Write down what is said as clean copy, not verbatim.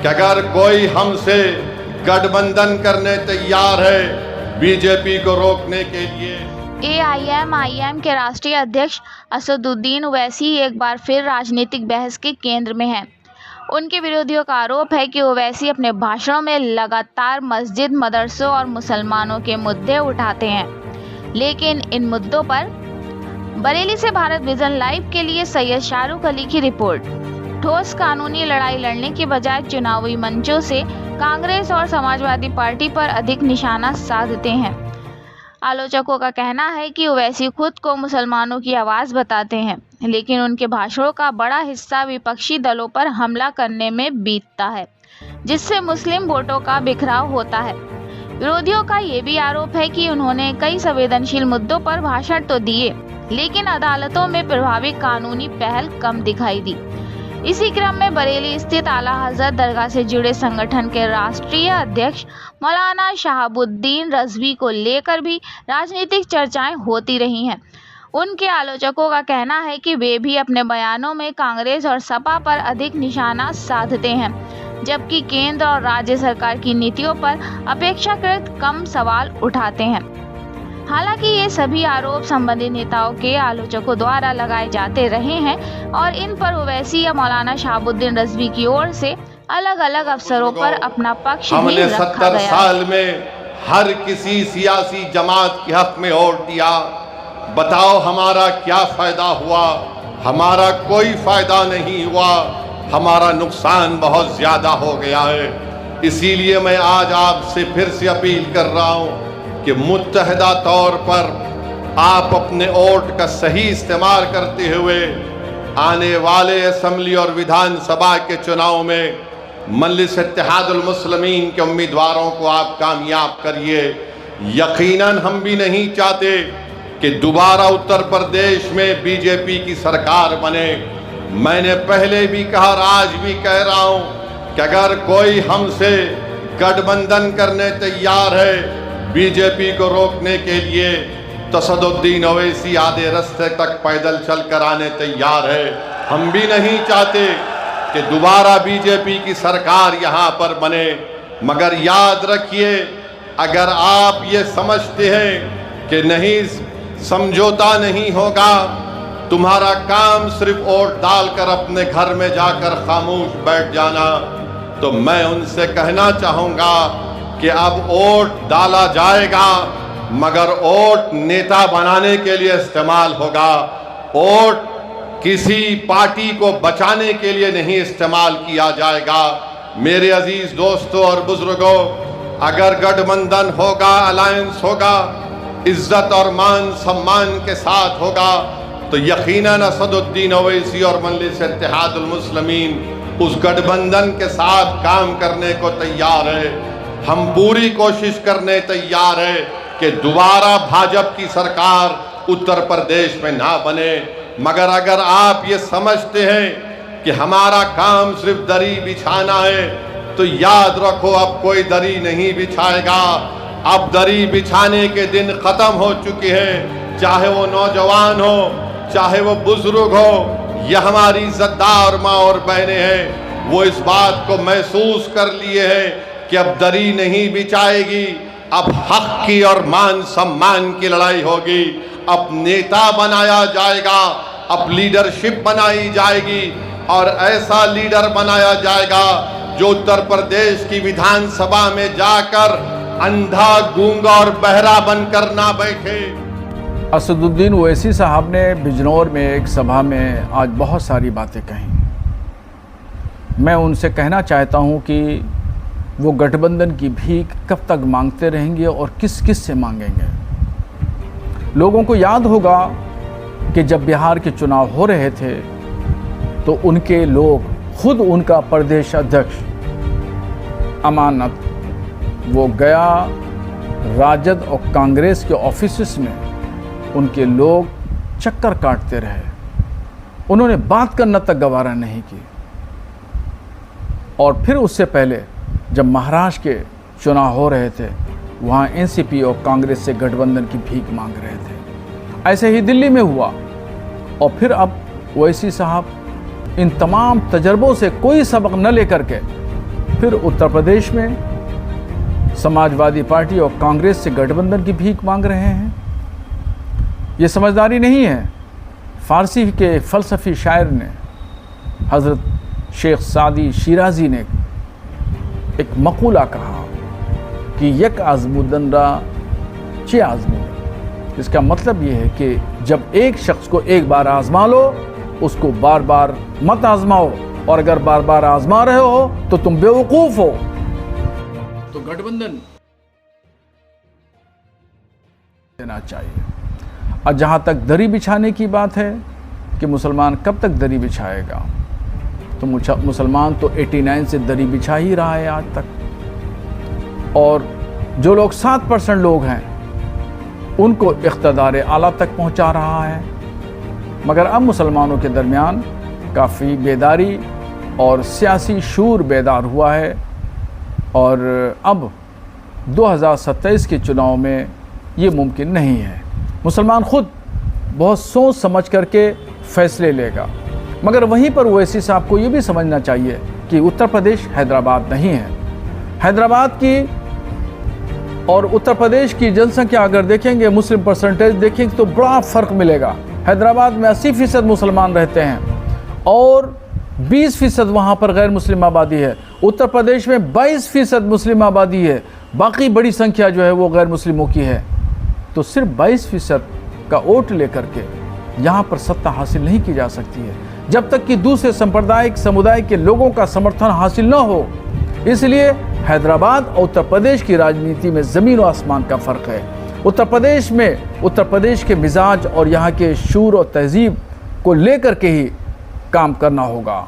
कि अगर कोई हमसे गठबंधन करने तैयार है बीजेपी को रोकने के लिए। AIM के राष्ट्रीय अध्यक्ष असदुद्दीन ओवैसी एक बार फिर राजनीतिक बहस के केंद्र में हैं। उनके विरोधियों का आरोप है कि ओवैसी अपने भाषणों में लगातार मस्जिद, मदरसों और मुसलमानों के मुद्दे उठाते हैं, लेकिन इन मुद्दों पर बरेली से भारत विजन लाइव के लिए सैयद शाहरुख अली की रिपोर्ट। ठोस कानूनी लड़ाई लड़ने के बजाय चुनावी मंचों से कांग्रेस और समाजवादी पार्टी पर अधिक निशाना साधते हैं। आलोचकों का कहना है कि ओवैसी खुद को मुसलमानों की आवाज़ बताते हैं, लेकिन उनके भाषणों का बड़ा हिस्सा विपक्षी दलों पर हमला करने में बीतता है, जिससे मुस्लिम वोटों का बिखराव होता है। विरोधियों का ये भी आरोप है कि उन्होंने कई संवेदनशील मुद्दों पर भाषण तो दिए, लेकिन अदालतों में प्रभावी कानूनी पहल कम दिखाई दी। इसी क्रम में बरेली स्थित आला हजरत दरगाह से जुड़े संगठन के राष्ट्रीय अध्यक्ष मौलाना शहाबुद्दीन रज़वी को लेकर भी राजनीतिक चर्चाएं होती रही हैं। उनके आलोचकों का कहना है कि वे भी अपने बयानों में कांग्रेस और सपा पर अधिक निशाना साधते हैं, जबकि केंद्र और राज्य सरकार की नीतियों पर अपेक्षाकृत कम सवाल उठाते हैं। हालांकि ये सभी आरोप संबंधित नेताओं के आलोचकों द्वारा लगाए जाते रहे हैं और इन पर ओवैसी या मौलाना शहाबुद्दीन रज़वी की ओर से अलग अलग अवसरों पर अपना पक्ष भी रखा गया। 70 साल में हर किसी सियासी जमात के हक में वोट दिया, बताओ हमारा क्या फायदा हुआ? हमारा कोई फायदा नहीं हुआ, हमारा नुकसान बहुत ज्यादा हो गया है। इसीलिए मैं आज आपसे फिर से अपील कर रहा हूं कि मुत्तहदा तौर पर आप अपने वोट का सही इस्तेमाल करते हुए आने वाले असेंबली और विधानसभा के चुनाव में मजलिस इत्तेहादुल मुस्लिमीन के उम्मीदवारों को आप कामयाब करिए। यकीनन हम भी नहीं चाहते कि दोबारा उत्तर प्रदेश में बीजेपी की सरकार बने। मैंने पहले भी कहा और आज भी कह रहा हूं कि अगर कोई हमसे गठबंधन करने तैयार है बीजेपी को रोकने के लिए, तो असदुद्दीन ओवैसी आधे रास्ते तक पैदल चल कर आने तैयार है। हम भी नहीं चाहते कि दोबारा बीजेपी की सरकार यहाँ पर बने। मगर याद रखिए, अगर आप ये समझते हैं कि नहीं समझौता नहीं होगा, तुम्हारा काम सिर्फ वोट डालकर अपने घर में जाकर खामोश बैठ जाना, तो मैं उनसे कहना चाहूँगा कि अब वोट डाला जाएगा, मगर वोट नेता बनाने के लिए इस्तेमाल होगा। वोट किसी पार्टी को बचाने के लिए नहीं इस्तेमाल किया जाएगा। मेरे अजीज दोस्तों और बुजुर्गों, अगर गठबंधन होगा, अलायंस होगा, इज्जत और मान सम्मान के साथ होगा, तो यकीनन असदुद्दीन ओवैसी और मजलिस इत्तेहादुल मुस्लिमीन उस गठबंधन के साथ काम करने को तैयार है। हम पूरी कोशिश करने तैयार है कि दोबारा भाजपा की सरकार उत्तर प्रदेश में ना बने। मगर अगर आप ये समझते हैं कि हमारा काम सिर्फ दरी बिछाना है, तो याद रखो अब कोई दरी नहीं बिछाएगा। अब दरी बिछाने के दिन खत्म हो चुके हैं। चाहे वो नौजवान हो, चाहे वो बुजुर्ग हो, या हमारी इज्जतदार माँ और बहनें हैं, वो इस बात को महसूस कर लिए हैं कि अब दरी नहीं बिछाएगी, अब हक की और मान सम्मान की लड़ाई होगी। अब नेता बनाया जाएगा, अब लीडरशिप बनाई जाएगी, और ऐसा लीडर बनाया जाएगा जो उत्तर प्रदेश की विधानसभा में जाकर अंधा, गूंगा और बहरा बनकर ना बैठे। असदुद्दीन ओवैसी साहब ने बिजनौर में एक सभा में आज बहुत सारी बातें कही। मैं उनसे कहना चाहता हूं कि वो गठबंधन की भीख कब तक मांगते रहेंगे और किस किस से मांगेंगे। लोगों को याद होगा कि जब बिहार के चुनाव हो रहे थे तो उनके लोग, खुद उनका प्रदेश अध्यक्ष अमानत, वो गया राजद और कांग्रेस के ऑफिस में, उनके लोग चक्कर काटते रहे, उन्होंने बात करना तक गवारा नहीं की। और फिर उससे पहले जब महाराष्ट्र के चुनाव हो रहे थे, वहाँ एनसीपी और कांग्रेस से गठबंधन की भीख मांग रहे थे। ऐसे ही दिल्ली में हुआ। और फिर अब ओवैसी साहब इन तमाम तजर्बों से कोई सबक न लेकर के फिर उत्तर प्रदेश में समाजवादी पार्टी और कांग्रेस से गठबंधन की भीख मांग रहे हैं। ये समझदारी नहीं है। फारसी के फ़लसफ़ी शायर ने, हज़रत शेख सादी शिराज़ी ने एक मक़ूला कहा कि यक आज़मुदन रा चे आज़मुदन। इसका मतलब ये है कि जब एक शख्स को एक बार आज़मा लो, उसको बार बार मत आज़माओ, और अगर बार बार आज़मा रहे हो तो तुम बेवकूफ़ हो। तो गठबंधन देना चाहिए। और जहाँ तक दरी बिछाने की बात है कि मुसलमान कब तक दरी बिछाएगा, तो मुसलमान तो 89 से दरी बिछा ही रहा है आज तक। और जो लोग 7% लोग हैं उनको इक़्तिदार आला तक पहुंचा रहा है। मगर अब मुसलमानों के दरमियान काफ़ी बेदारी और सियासी शूर बेदार हुआ है, और अब 2027 के चुनाव में ये मुमकिन नहीं है। मुसलमान ख़ुद बहुत सोच समझ करके फ़ैसले लेगा। मगर वहीं पर ओवैसी साहब को ये भी समझना चाहिए कि उत्तर प्रदेश हैदराबाद नहीं है। हैदराबाद की और उत्तर प्रदेश की जनसंख्या अगर देखेंगे, मुस्लिम परसेंटेज देखेंगे तो बड़ा फ़र्क मिलेगा। हैदराबाद में 80% मुसलमान रहते हैं और 20% वहाँ पर गैर मुस्लिम आबादी है। उत्तर प्रदेश में 22% मुस्लिम आबादी है, बाकी बड़ी संख्या जो है वो गैर मुस्लिमों की है। तो सिर्फ 22% का वोट लेकर के यहाँ पर सत्ता हासिल नहीं की जा सकती है जब तक कि दूसरे सांप्रदायिक समुदाय के लोगों का समर्थन हासिल न हो। इसलिए हैदराबाद और उत्तर प्रदेश की राजनीति में ज़मीन और आसमान का फ़र्क है। उत्तर प्रदेश में उत्तर प्रदेश के मिजाज और यहाँ के शूर और तहजीब को लेकर के ही काम करना होगा।